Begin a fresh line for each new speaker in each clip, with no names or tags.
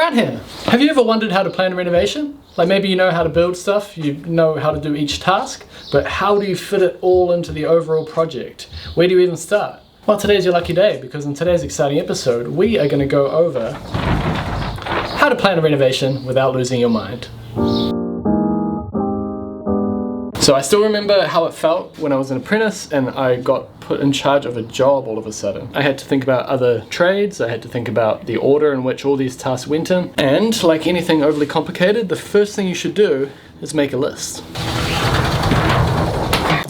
around here. Have you ever wondered how to plan a renovation? Like maybe you know how to build stuff, you know how to do each task, but how do you fit it all into the overall project? Where do you even start? Well, today's your lucky day, because in today's exciting episode, we are going to go over how to plan a renovation without losing your mind. So I still remember how it felt when I was an apprentice and I got put in charge of a job all of a sudden. I had to think about other trades, I had to think about the order in which all these tasks went in, and like anything overly complicated, the first thing you should do is make a list.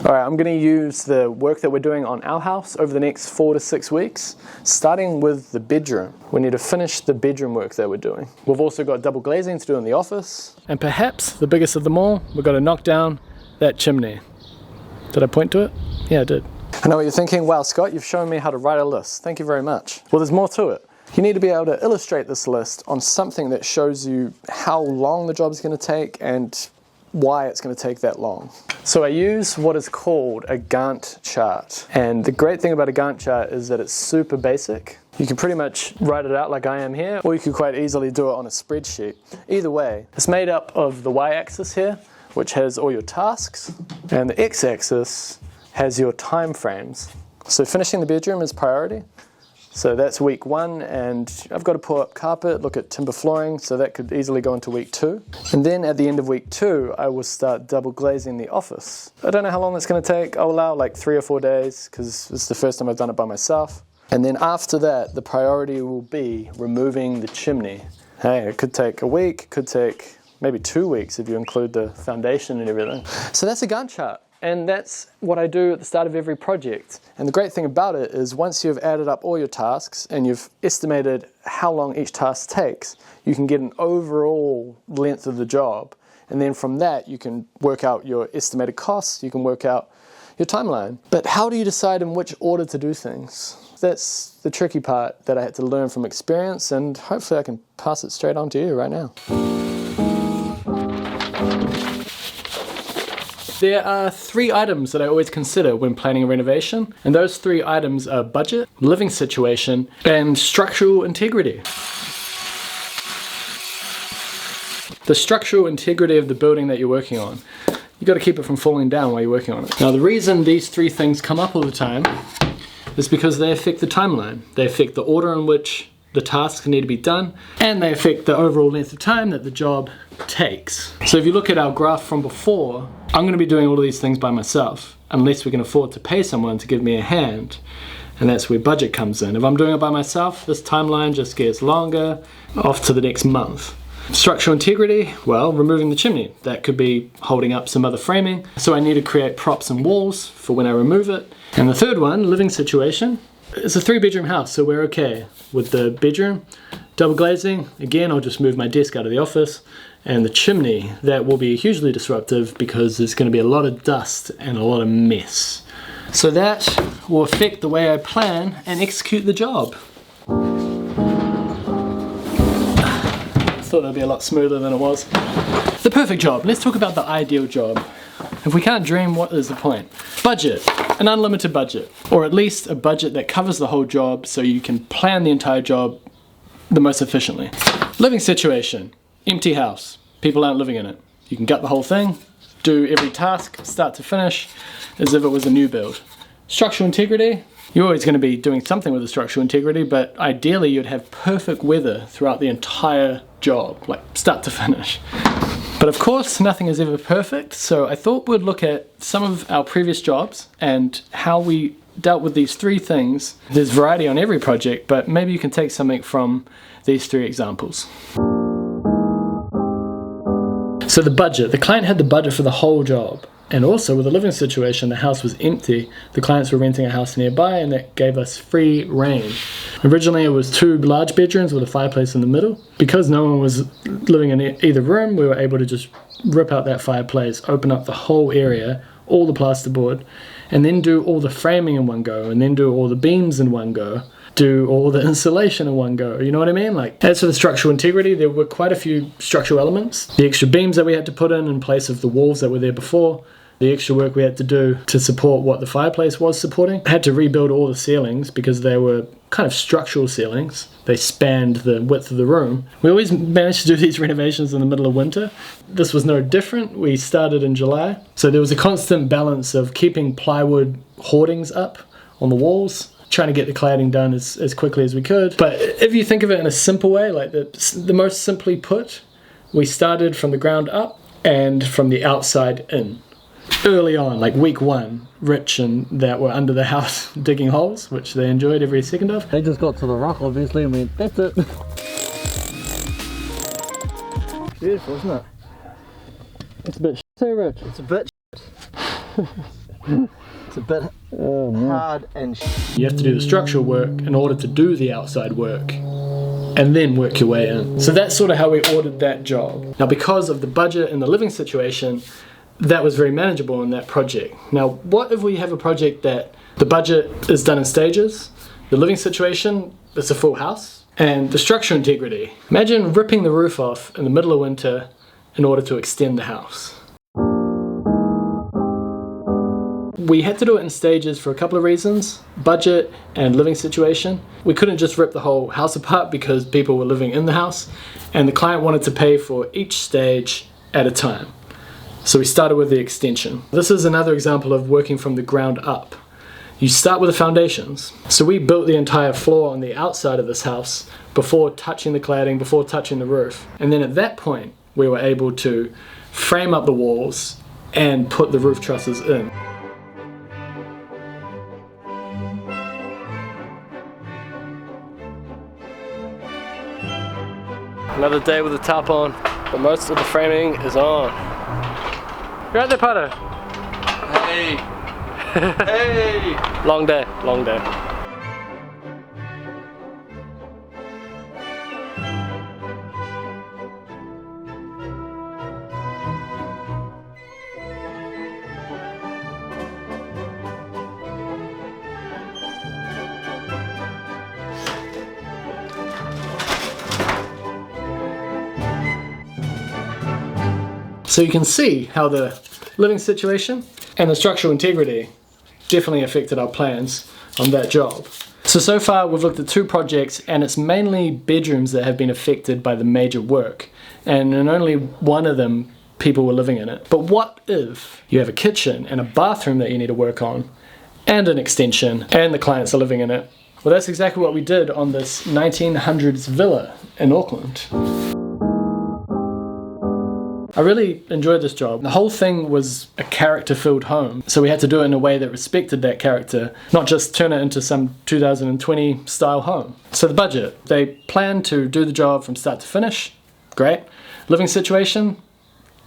Alright, I'm going to use the work that we're doing on our house over the next 4 to 6 weeks, starting with the bedroom. We need to finish the bedroom work that we're doing. We've also got double glazing to do in the office, and perhaps the biggest of them all, we've got to knock down that chimney. Did I point to it? Yeah, I did. I know what you're thinking. Wow, Scott, you've shown me how to write a list. Thank you very much. Well, there's more to it. You need to be able to illustrate this list on something that shows you how long the job's going to take and why it's going to take that long. So I use what is called a Gantt chart. And the great thing about a Gantt chart is that it's super basic. You can pretty much write it out like I am here, or you could quite easily do it on a spreadsheet. Either way, it's made up of the y-axis here, which has all your tasks, and the x-axis has your time frames. So finishing the bedroom is priority. So that's week 1, and I've got to pull up carpet, look at timber flooring, so that could easily go into week 2. And then at the end of week 2, I will start double glazing the office. I don't know how long that's going to take. I'll allow like 3 or 4 days, because it's the first time I've done it by myself. And then after that, the priority will be removing the chimney. Hey, it could take a week, could take maybe 2 weeks if you include the foundation and everything. So that's a Gantt chart, and that's what I do at the start of every project. And the great thing about it is once you've added up all your tasks and you've estimated how long each task takes, you can get an overall length of the job. And then from that, you can work out your estimated costs, you can work out your timeline. But how do you decide in which order to do things? That's the tricky part that I had to learn from experience, and hopefully I can pass it straight on to you right now. There are 3 items that I always consider when planning a renovation, and those 3 items are budget, living situation, and structural integrity. The structural integrity of the building that you're working on. You've got to keep it from falling down while you're working on it. Now the reason these 3 things come up all the time is because they affect the timeline. They affect the order in which the tasks need to be done, and they affect the overall length of time that the job takes. So if you look at our graph from before, I'm going to be doing all of these things by myself, unless we can afford to pay someone to give me a hand, and that's where budget comes in. If I'm doing it by myself, this timeline just gets longer, off to the next month. Structural integrity, well, removing the chimney. That could be holding up some other framing, so I need to create props and walls for when I remove it. And the third one, living situation. It's a 3-bedroom house, so we're okay with the bedroom. Double glazing, again, I'll just move my desk out of the office. And the chimney, that will be hugely disruptive because there's going to be a lot of dust and a lot of mess. So that will affect the way I plan and execute the job. I thought that'd be a lot smoother than it was. The perfect job. Let's talk about the ideal job. If we can't dream, what is the point? Budget. An unlimited budget. Or at least a budget that covers the whole job so you can plan the entire job the most efficiently. Living situation. Empty house. People aren't living in it. You can gut the whole thing, do every task, start to finish, as if it was a new build. Structural integrity. You're always going to be doing something with the structural integrity, but ideally you'd have perfect weather throughout the entire job, like start to finish. But of course, nothing is ever perfect, so I thought we'd look at some of our previous jobs and how we dealt with these 3 things. There's variety on every project, but maybe you can take something from these 3 examples. So the budget. The client had the budget for the whole job. And also with the living situation, the house was empty. The clients were renting a house nearby, and that gave us free reign. Originally it was 2 large bedrooms with a fireplace in the middle. Because no one was living in either room, we were able to just rip out that fireplace, open up the whole area, all the plasterboard, and then do all the framing in one go, and then do all the beams in one go, do all the insulation in one go, you know what I mean? Like, as for the structural integrity, there were quite a few structural elements. The extra beams that we had to put in place of the walls that were there before, the extra work we had to do to support what the fireplace was supporting. I had to rebuild all the ceilings because they were kind of structural ceilings. They spanned the width of the room. We always managed to do these renovations in the middle of winter. This was no different. We started in July. So there was a constant balance of keeping plywood hoardings up on the walls, trying to get the cladding done as quickly as we could. But if you think of it in a simple way, like the most simply put, we started from the ground up and from the outside in. Early on, like week 1, Rich and that were under the house digging holes, which they enjoyed every second of.
They just got to the rock, obviously, and went, that's it. Beautiful, isn't it?
It's a bit shit, hey Rich.
It's a bit shit. It's a bit hard and shit.
You have to do the structural work in order to do the outside work, and then work your way in. So that's sort of how we ordered that job. Now, because of the budget and the living situation, that was very manageable in that project. Now, what if we have a project that the budget is done in stages, the living situation is a full house, and the structural integrity? Imagine ripping the roof off in the middle of winter in order to extend the house. We had to do it in stages for a couple of reasons: budget and living situation. We couldn't just rip the whole house apart because people were living in the house, and the client wanted to pay for each stage at a time. So we started with the extension. This is another example of working from the ground up. You start with the foundations. So we built the entire floor on the outside of this house before touching the cladding, before touching the roof. And then at that point, we were able to frame up the walls and put the roof trusses in. Another day with the top on, but most of the framing is on. You're right there, Pato.
Hey! Hey!
Long day, long day. So you can see how the living situation and the structural integrity definitely affected our plans on that job. So far we've looked at 2 projects, and it's mainly bedrooms that have been affected by the major work, and in only one of them people were living in it. But what if you have a kitchen and a bathroom that you need to work on, and an extension, and the clients are living in it? Well, that's exactly what we did on this 1900s villa in Auckland. I really enjoyed this job. The whole thing was a character-filled home, so we had to do it in a way that respected that character, not just turn it into some 2020 style home. So the budget, they planned to do the job from start to finish. Great. Living situation,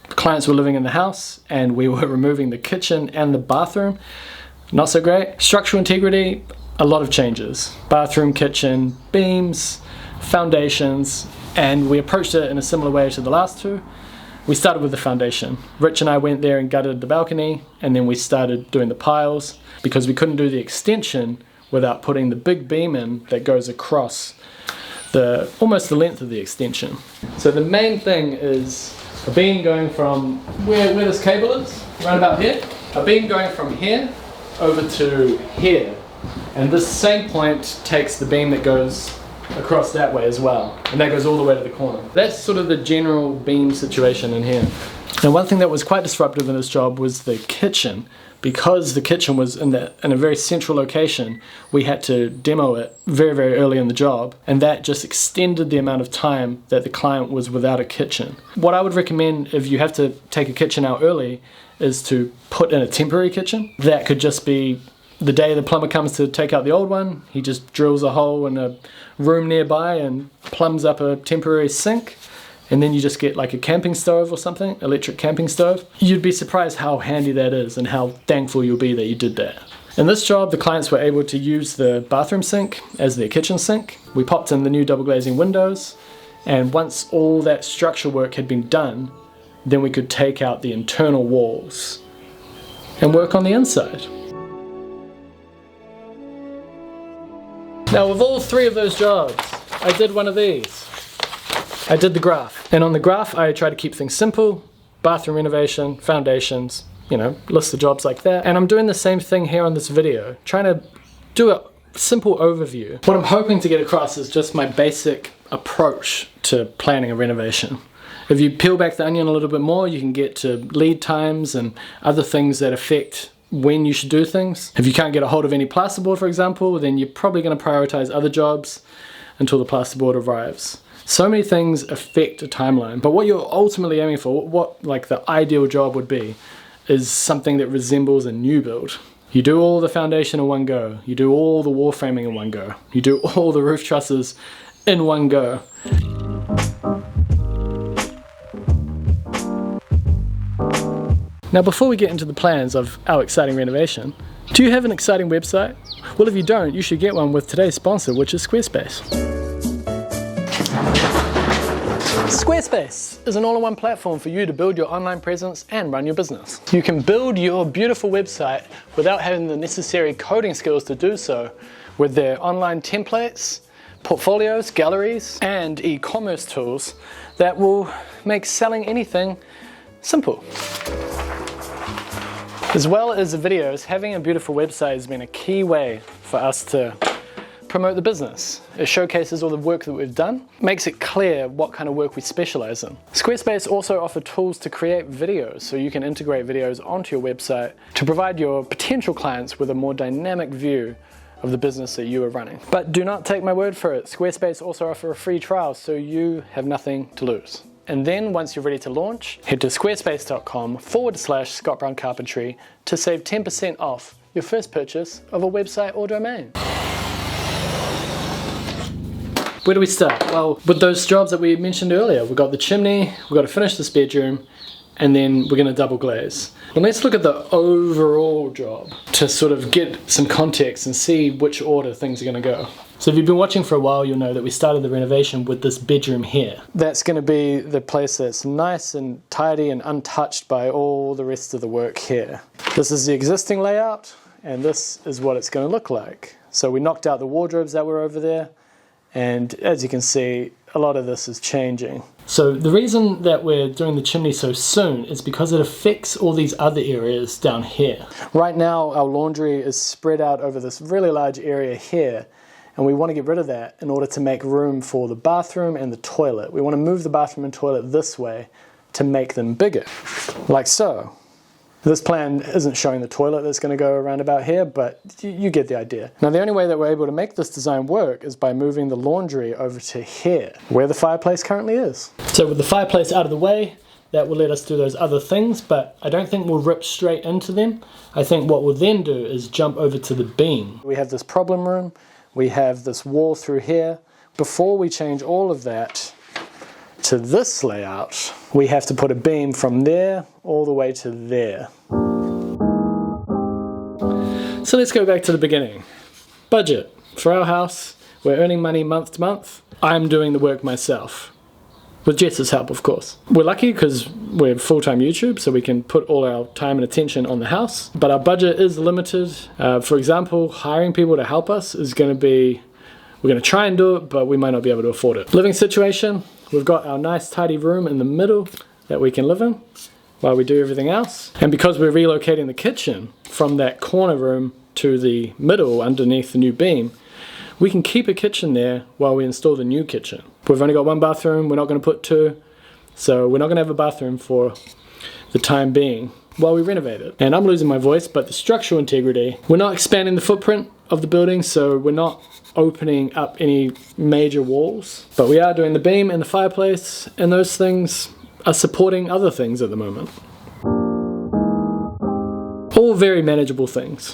clients were living in the house and we were removing the kitchen and the bathroom. Not so great. Structural integrity, a lot of changes. Bathroom, kitchen, beams, foundations, and we approached it in a similar way to the last 2. We started with the foundation. Rich and I went there and gutted the balcony, and then we started doing the piles because we couldn't do the extension without putting the big beam in that goes across almost the length of the extension. So the main thing is a beam going from where this cable is, right about here. A beam going from here over to here. And this same point takes the beam that goes across that way as well, and that goes all the way to the corner. That's sort of the general beam situation in here. Now, one thing that was quite disruptive in this job was the kitchen. Because the kitchen was in a very central location, we had to demo it very, very early in the job, and that just extended the amount of time that the client was without a kitchen. What I would recommend if you have to take a kitchen out early is to put in a temporary kitchen. That could just be the day the plumber comes to take out the old one, he just drills a hole in a room nearby and plumbs up a temporary sink, and then you just get like a camping stove or something, electric camping stove. You'd be surprised how handy that is and how thankful you'll be that you did that. In this job, the clients were able to use the bathroom sink as their kitchen sink. We popped in the new double glazing windows, and once all that structural work had been done, then we could take out the internal walls and work on the inside. Now, with all 3 of those jobs, I did one of these. I did the graph. And on the graph, I tried to keep things simple: bathroom renovation, foundations, you know, list the jobs like that. And I'm doing the same thing here on this video, trying to do a simple overview. What I'm hoping to get across is just my basic approach to planning a renovation. If you peel back the onion a little bit more, you can get to lead times and other things that affect when you should do things. If you can't get a hold of any plasterboard, for example, then you're probably going to prioritize other jobs until the plasterboard arrives. So many things affect a timeline, but what you're ultimately aiming for, what like the ideal job would be, is something that resembles a new build. You do all the foundation in one go, you do all the wall framing in one go, you do all the roof trusses in one go. Now before we get into the plans of our exciting renovation, do you have an exciting website? Well, if you don't, you should get one with today's sponsor, which is Squarespace. Squarespace is an all-in-one platform for you to build your online presence and run your business. You can build your beautiful website without having the necessary coding skills to do so with their online templates, portfolios, galleries, and e-commerce tools that will make selling anything simple. As well as the videos, having a beautiful website has been a key way for us to promote the business. It showcases all the work that we've done, makes it clear what kind of work we specialize in. Squarespace also offer tools to create videos, so you can integrate videos onto your website to provide your potential clients with a more dynamic view of the business that you are running. But do not take my word for it. Squarespace also offer a free trial, so you have nothing to lose. And then once you're ready to launch, head to squarespace.com/Scott Brown Carpentry to save 10% off your first purchase of a website or domain. Where do we start? Well, with those jobs that we mentioned earlier, we've got the chimney, we've got to finish this bedroom, and then we're going to double glaze. But let's look at the overall job to sort of get some context and see which order things are going to go. So if you've been watching for a while, you'll know that we started the renovation with this bedroom here. That's going to be the place that's nice and tidy and untouched by all the rest of the work here. This is the existing layout, and this is what it's going to look like. So we knocked out the wardrobes that were over there, and as you can see, a lot of this is changing. So the reason that we're doing the chimney so soon is because it affects all these other areas down here. Right now, our laundry is spread out over this really large area here, and we want to get rid of that in order to make room for the bathroom and the toilet. We want to move the bathroom and toilet this way to make them bigger, like so. This plan isn't showing the toilet that's going to go around about here, but you get the idea. Now the only way that we're able to make this design work is by moving the laundry over to here, where the fireplace currently is. So with the fireplace out of the way, that will let us do those other things, but I don't think we'll rip straight into them. I think what we'll then do is jump over to the beam. We have this problem room, we have this wall through here. Before we change all of that to this layout, we have to put a beam from there all the way to there. So let's go back to the beginning. Budget. For our house, we're earning money month to month. I'm doing the work myself, with Jess's help, of course. We're lucky because we're full-time YouTube, so we can put all our time and attention on the house, but our budget is limited. For example, hiring people to help us is going to be, we're going to try and do it, but we might not be able to afford it. Living situation, we've got our nice tidy room in the middle that we can live in while we do everything else. And because we're relocating the kitchen from that corner room to the middle underneath the new beam, we can keep a kitchen there while we install the new kitchen. We've only got one bathroom, we're not going to put two, so we're not going to have a bathroom for the time being while we renovate it. And I'm losing my voice, but the structural integrity, we're not expanding the footprint of the building, so we're not opening up any major walls, but we are doing the beam and the fireplace, and those things are supporting other things at the moment. All very manageable things.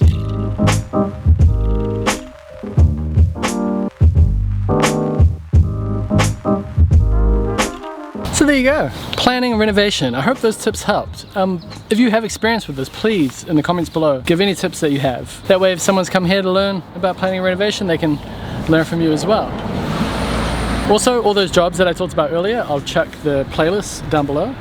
So there you go, planning and renovation. I hope those tips helped. If you have experience with this, please, in the comments below, give any tips that you have. That way if someone's come here to learn about planning and renovation, they can learn from you as well. Also, all those jobs that I talked about earlier, I'll chuck the playlists down below.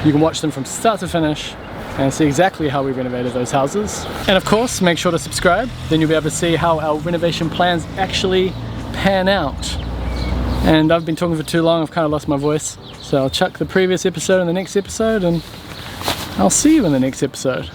You can watch them from start to finish and see exactly how we renovated those houses. And of course, make sure to subscribe, then you'll be able to see how our renovation plans actually pan out. And I've been talking for too long, I've kind of lost my voice. So I'll chuck the previous episode and the next episode, and I'll see you in the next episode.